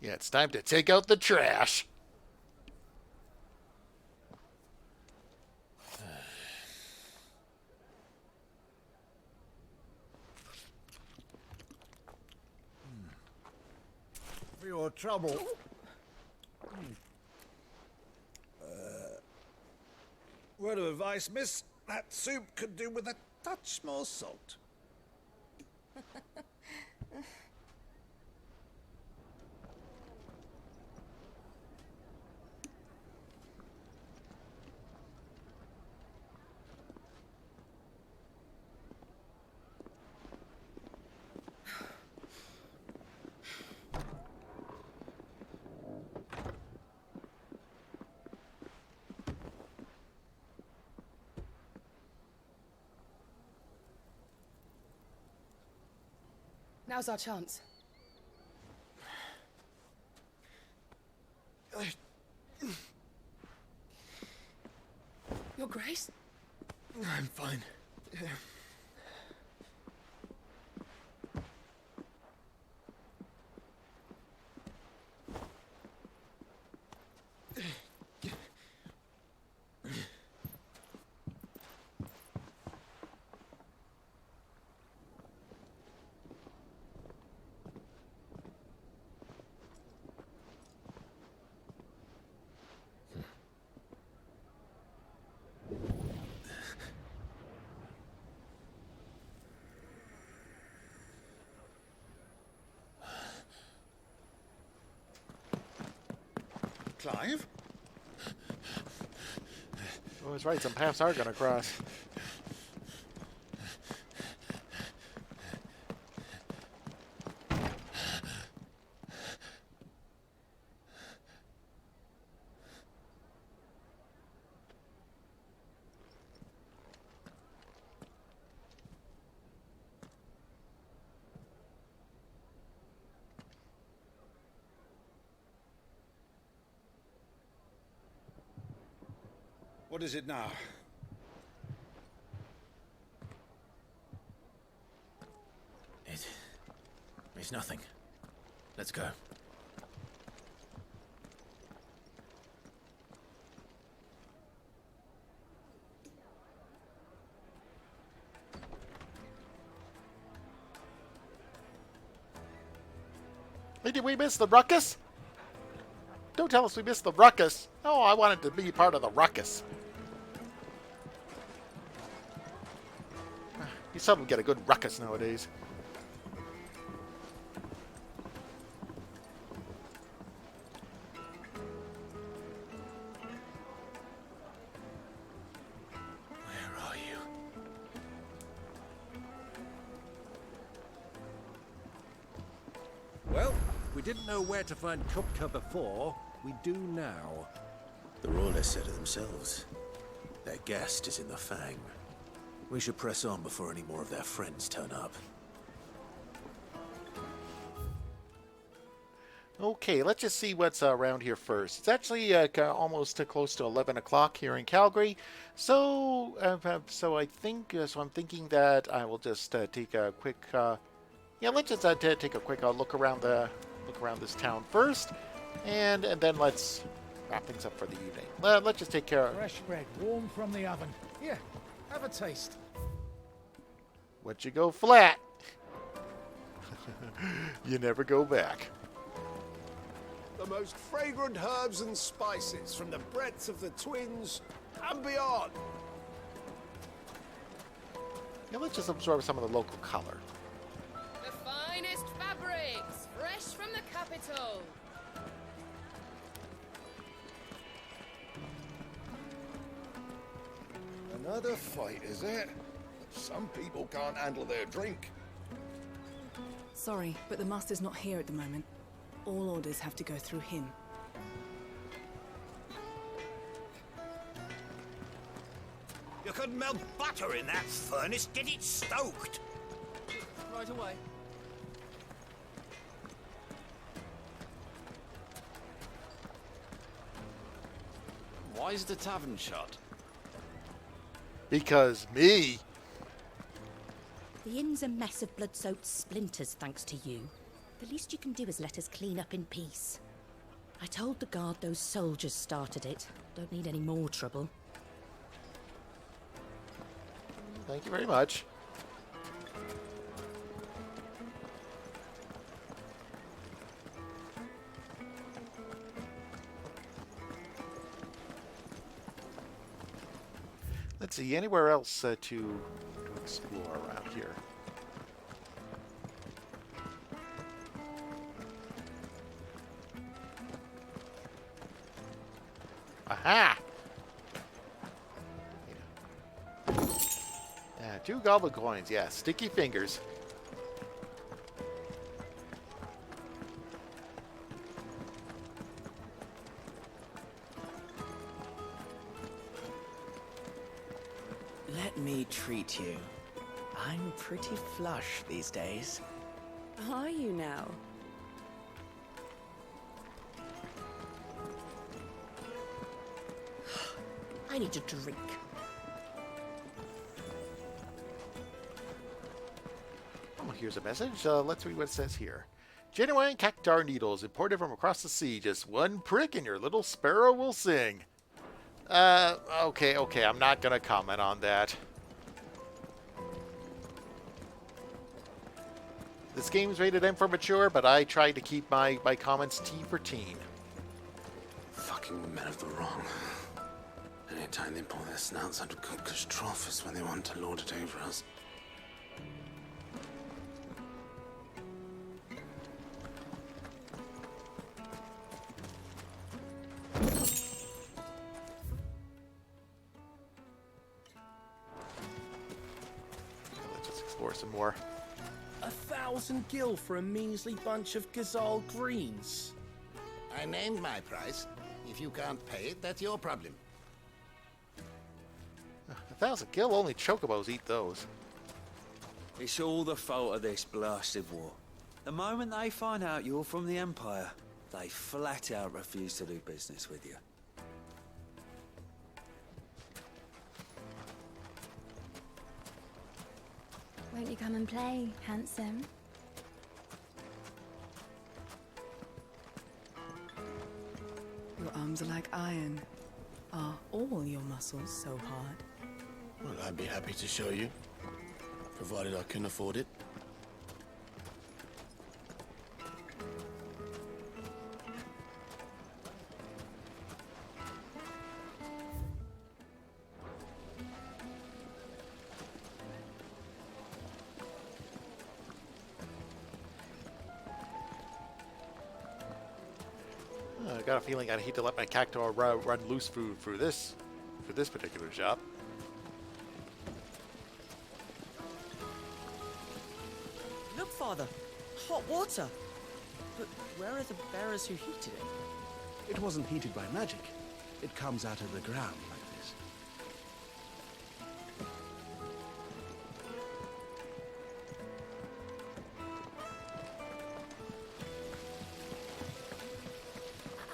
Yeah, it's time to take out the trash. For your trouble. Word of advice, miss. That soup could do with a touch more salt. Now's our chance. Your Grace? I'm fine. Clive? Oh, that's right. Some paths are going to cross. What is it now? It's nothing. Let's go. Hey, did we miss the ruckus? Don't tell us we missed the ruckus. Oh, I wanted to be part of the ruckus. seldom get a good ruckus nowadays. Where are you? Well, we didn't know where to find Kupka before. We do now. The Royalists said it themselves. Their guest is in the Fang. We should press on before any more of their friends turn up. Okay, let's just see what's around here first. It's actually almost close to 11 o'clock here in Calgary. So, I'm thinking that I will just take a quick, let's just take a quick look around this town first, and then let's wrap things up for the evening. Let's just take care of... Fresh bread, warm from the oven. Here, have a taste. Once you go flat, you never go back. The most fragrant herbs and spices from the breadth of the Twins and beyond. Yeah, let's just absorb some of the local color. The finest fabrics, fresh from the capital. Another fight, is it? Some people can't handle their drink. Sorry, but the master's not here at the moment. All orders have to go through him. You could melt butter in that furnace, get it stoked. Right away. Why is the tavern shut? Because me. The inn's a mess of blood-soaked splinters, thanks to you. The least you can do is let us clean up in peace. I told the guard those soldiers started it. Don't need any more trouble. Thank you very much. Let's see, anywhere else to explore around here? Aha! Yeah, 2 goblin coins, yeah, sticky fingers. Let me treat you. I'm pretty flush these days. Are you now? I need a drink. Oh, here's a message. Let's read what it says here. Genuine cactar needles imported from across the sea. Just one prick and your little sparrow will sing. Okay, I'm not going to comment on that. This game's rated M for mature, but I try to keep my comments T for teen. Fucking men of the wrong. Anytime they pull their snouts out of Kupka's trough is when they want to lord it over us. Let's just explore some more. 1,000 gil for a measly bunch of Gazal greens. I named my price. If you can't pay it, that's your problem. 1,000 gil, only chocobos eat those. It's all the fault of this blasted war. The moment they find out you're from the Empire, they flat out refuse to do business with you. Won't you come and play, handsome? Your arms are like iron. Are all your muscles so hard? Well, I'd be happy to show you, provided I can afford it. I got a feeling I'd hate to let my cacti run loose through this particular shop. Look, Father! Hot water! But where are the bearers who heated it? It wasn't heated by magic. It comes out of the ground like this.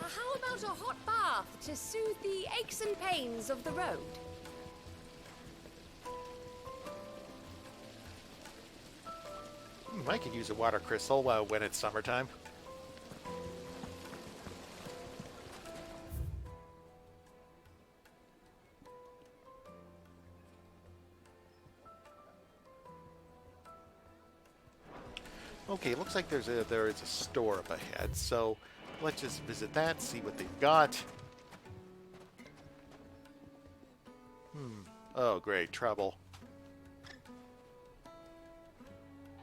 How about a hot bath to soothe the aches and pains of the road? I could use a water crystal when it's summertime. Okay, looks like there is a store up ahead, so let's just visit that, see what they've got. Oh, great, trouble.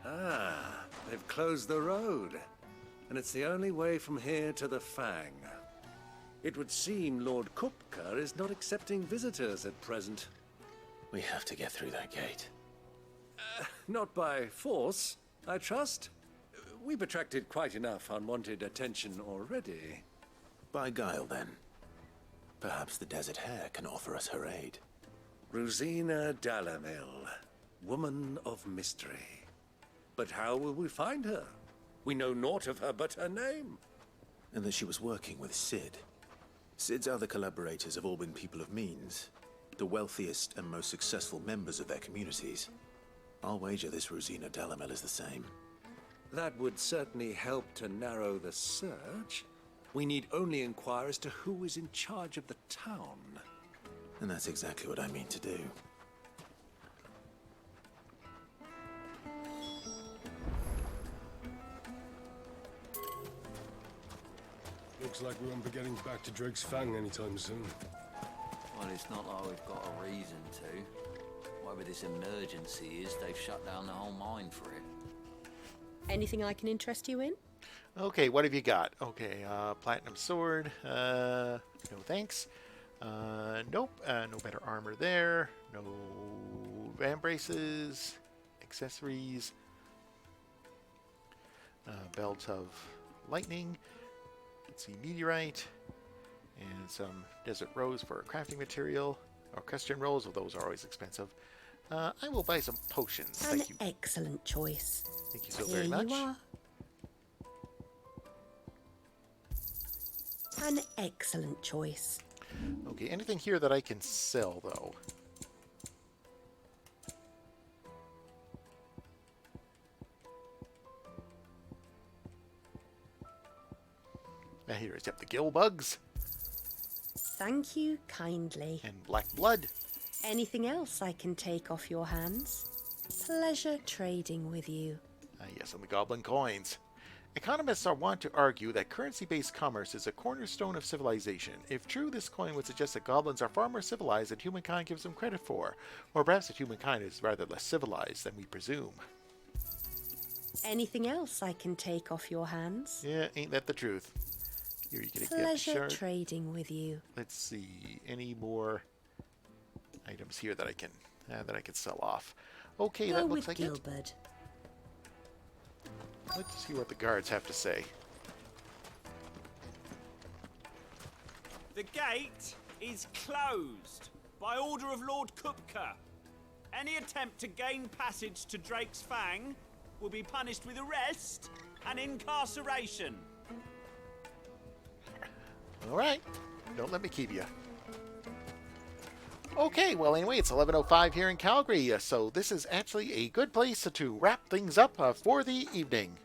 Ah, they've closed the road, and it's the only way from here to the Fang. It would seem Lord Kupka is not accepting visitors at present. We have to get through that gate. Not by force, I trust. We've attracted quite enough unwanted attention already. By guile, then. Perhaps the Desert Hare can offer us her aid. Rosina Dalamil, woman of mystery. But how will we find her? We know naught of her but her name. And that she was working with Cid. Cid's other collaborators have all been people of means, the wealthiest and most successful members of their communities. I'll wager this Rosina Dalamil is the same. That would certainly help to narrow the search. We need only inquire as to who is in charge of the town. And that's exactly what I mean to do. Looks like we won't be getting back to Drake's Fang anytime soon. Well, it's not like we've got a reason to. Whatever this emergency is, they've shut down the whole mine for it. Anything I can interest you in? Okay, what have you got? Okay, platinum sword. No thanks. Nope. No better armor there. No van braces. Accessories. Belt of lightning. Let's see, meteorite. And some desert rose for crafting material. Or question rolls, well, those are always expensive. I will buy some potions. Thank you. An excellent choice. Thank you so very much. Here you are. An excellent choice. Okay, anything here that I can sell, though? Now here is, yep, the gill bugs. Thank you kindly. And black blood. Anything else I can take off your hands? Pleasure trading with you. Yes, and the goblin coins. Economists are wont to argue that currency-based commerce is a cornerstone of civilization. If true, this coin would suggest that goblins are far more civilized than humankind gives them credit for. Or perhaps that humankind is rather less civilized than we presume. Anything else I can take off your hands? Yeah, ain't that the truth? Here you get a Pleasure trading with you. Let's see, any more items here that I can sell off. Okay, Go that looks with like Gilbert. it. Let's see what the guards have to say. The gate is closed by order of Lord Kupka. Any attempt to gain passage to Drake's Fang will be punished with arrest and incarceration. All right, don't let me keep you. Okay, well, anyway, it's 11:05 here in Calgary, so this is actually a good place to wrap things up for the evening.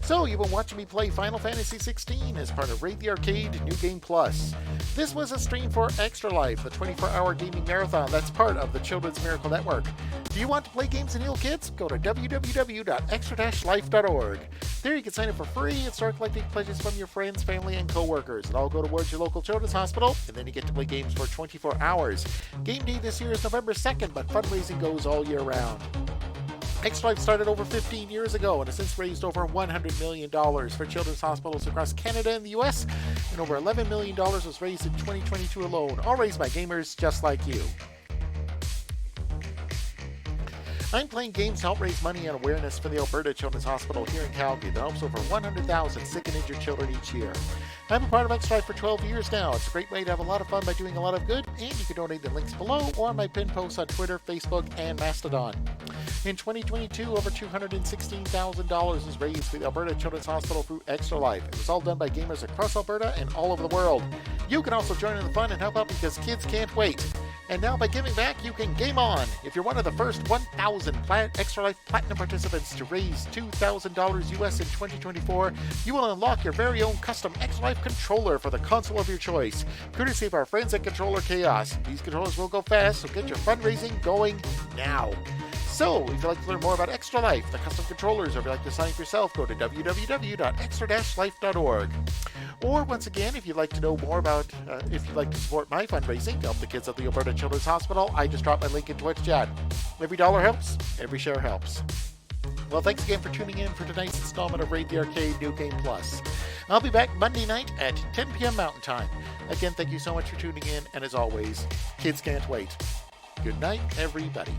So, you've been watching me play Final Fantasy XVI as part of Raid the Arcade New Game Plus. This was a stream for Extra Life, the 24-hour gaming marathon that's part of the Children's Miracle Network. Do you want to play games and heal kids? Go to www.extra-life.org. There you can sign up for free and start collecting pledges from your friends, family, and co-workers. It all go towards your local children's hospital, and then you get to play games for 24 hours. Game day this year is November 2nd, but fundraising goes all year round. Extra Life started over 15 years ago and has since raised over $100 million for children's hospitals across Canada and the US, and over $11 million was raised in 2022 alone, all raised by gamers just like you. I'm playing games to help raise money and awareness for the Alberta Children's Hospital here in Calgary that helps over 100,000 sick and injured children each year. I'm a part of Extra Life for 12 years now. It's a great way to have a lot of fun by doing a lot of good, and you can donate the links below or on my pinned posts on Twitter, Facebook, and Mastodon. In 2022, over $216,000 was raised for the Alberta Children's Hospital through Extra Life. It was all done by gamers across Alberta and all over the world. You can also join in the fun and help out because kids can't wait. And now by giving back, you can game on. If you're one of the first 1,000 Extra Life Platinum participants to raise $2,000 US in 2024, you will unlock your very own custom Extra Life controller for the console of your choice, courtesy of our friends at Controller Chaos. These controllers will go fast, so get your fundraising going now. So, if you'd like to learn more about Extra Life, the custom controllers, or if you'd like to sign up yourself, go to www.extra-life.org. Or, once again, if you'd like to know more about, if you'd like to support my fundraising to help the kids at the Alberta Children's Hospital, I just dropped my link in Twitch chat. Every dollar helps, every share helps. Well, thanks again for tuning in for tonight's installment of Raid the Arcade New Game Plus. I'll be back Monday night at 10 p.m. Mountain Time. Again, thank you so much for tuning in, and as always, kids can't wait. Good night, everybody.